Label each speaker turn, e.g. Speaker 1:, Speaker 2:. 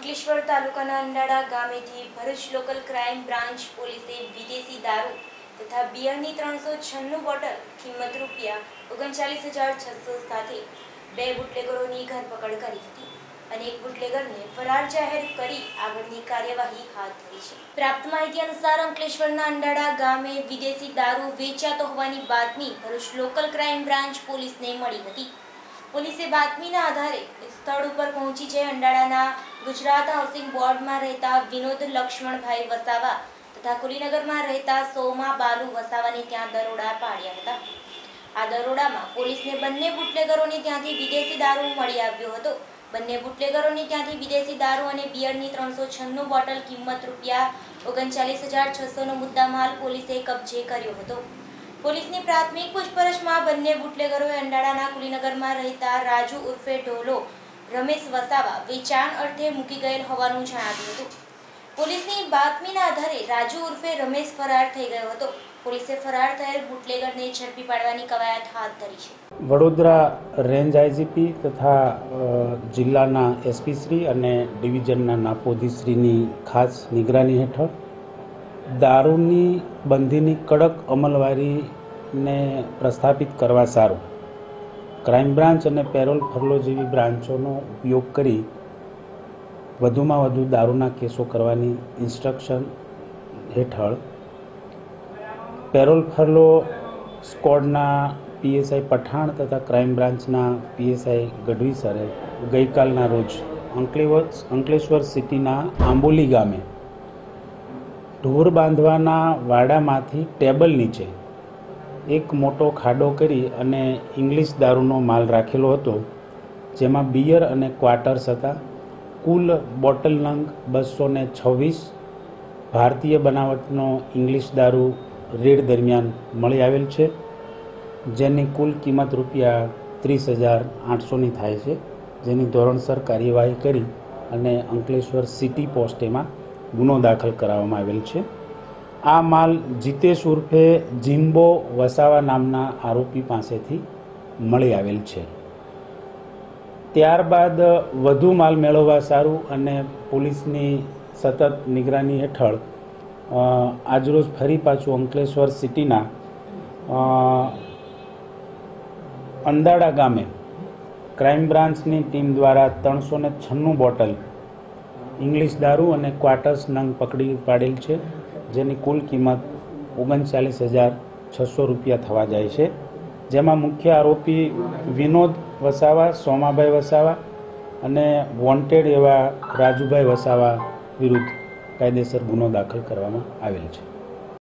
Speaker 1: અંકલેશ્વર તાલુકાના અંડાડા ગામેથી Bharuch local crime branch પોલીસે વિદેશી દારૂ તથા બિયરની 396 બોટલ કિંમત ₹39,600 સાથે 2 બુટલેગરોની ધરપકડ કરી હતી અને એક બુટલેગરને ફરાર જાહેર કરી આગળની કાર્યવાહી હાથ ધરી છે। પ્રાપ્ત માહિતી અનુસાર અંકલેશ્વરના અંડાડા ગામે વિદેશી દારૂ વેચાતો હોવાની બાતમી ભરૂચ લોકલ ક્રાઇમ બ્રાન્ચ પોલીસને મળી હતી। પોલીસે બાતમીના આધારે સ્થળ ઉપર પહોંચી જઈ અંડાડાના ગુજરાત હાઉસિંગ બોર્ડમાં રહેતા વિનોદ લક્ષ્મણભાઈ વસાવા તથા કુલીનગરમાં રહેતા સોમા બાલુ વસાવાને ત્યાં દરોડા પાડ્યા હતા। આ દરોડામાં પોલીસને બંને બુટલેગરોને ત્યાંથી વિદેશી દારૂ મળી આવ્યો હતો। બંને બુટલેગરોને ત્યાંથી વિદેશી દારૂ અને બિયરની 396 બોટલ કિંમત ₹39,600 નો મુદ્દામાલ પોલીસે કબજે કર્યો હતો। પોલીસની પ્રાથમિક પૂછપરછમાં બંને બુટલેગરોએ અંડાડાના કુલીનગરમાં રહેતા રાજુ ઉર્ફે ઢોલો રમેશ વસાવા વેચાણ અર્થે મૂકી ગયેલ હોવાનું જણાવ્યું હતું। પોલીસની બાતમીના આધારે રાજુ ઉર્ફે રમેશ ફરાર થઈ ગયો હતો। પોલીસે ફરાર થયેલ બુટલેગરને ઝડપી પાડવાની કવાયત હાથ ધરી છે।
Speaker 2: વડોદરા રેન્જ આઈજીપી તથા જિલ્લાના એસપી શ્રી અને ડિવિઝનના નાપોધીશ્રીની ખાસ નિગરાની હેઠળ દારૂની બંધીની કડક અમલવારીને પ્રસ્થાપિત કરવા સારું ક્રાઇમ બ્રાન્ચ અને પેરોલ ફરલો જેવી બ્રાન્ચોનો ઉપયોગ કરી વધુમાં વધુ દારૂના કેસો કરવાની ઇન્સ્ટ્રક્શન હેઠળ પેરોલ ફરલો સ્કોડના પીએસઆઈ પઠાણ તથા ક્રાઇમ બ્રાન્ચના પીએસઆઈ ગઢવી સરે ગઈકાલના રોજ અંકલેશ્વર સિટીના આંબોલી ગામે ઢોર બાંધવાના વાડામાંથી ટેબલ નીચે એક મોટો ખાડો કરી અને ઇંગ્લિશ દારૂનો માલ રાખેલો હતો, જેમાં બિયર અને ક્વાર્ટર્સ હતા। કુલ બોટલ નંગ 226 ભારતીય બનાવટનો ઇંગ્લિશ દારૂ રેડ દરમિયાન મળી આવેલ છે, જેની કુલ કિંમત ₹30,800ની થાય છે, જેની ધોરણસર કાર્યવાહી કરી અને અંકલેશ્વર સિટી પોસ્ટેમાં ગુનો દાખલ કરાવવામાં આવેલ છે। આ માલ જીતેશ ઉર્ફે જીમ્બો વસાવા નામના આરોપી પાસેથી મળી આવેલ છે। ત્યારબાદ વધુ માલ મેળવવા સારું અને પોલીસની સતત નિગરાની હેઠળ આજરોજ ફરી પાછું અંકલેશ્વર સિટીના અંડાડા ગામે ક્રાઇમ બ્રાન્ચની ટીમ દ્વારા 396 બોટલ ઇંગ્લિશ દારૂ અને ક્વાર્ટર્સ નંગ પકડી પાડેલ છે, જેની કુલ કિંમત ₹39,600 થવા જાય છે, જેમાં મુખ્ય આરોપી વિનોદ વસાવા, સોમાભાઈ વસાવા અને વોન્ટેડ એવા રાજુભાઈ વસાવા વિરુદ્ધ કાયદેસર ગુનો દાખલ કરવામાં આવેલ છે।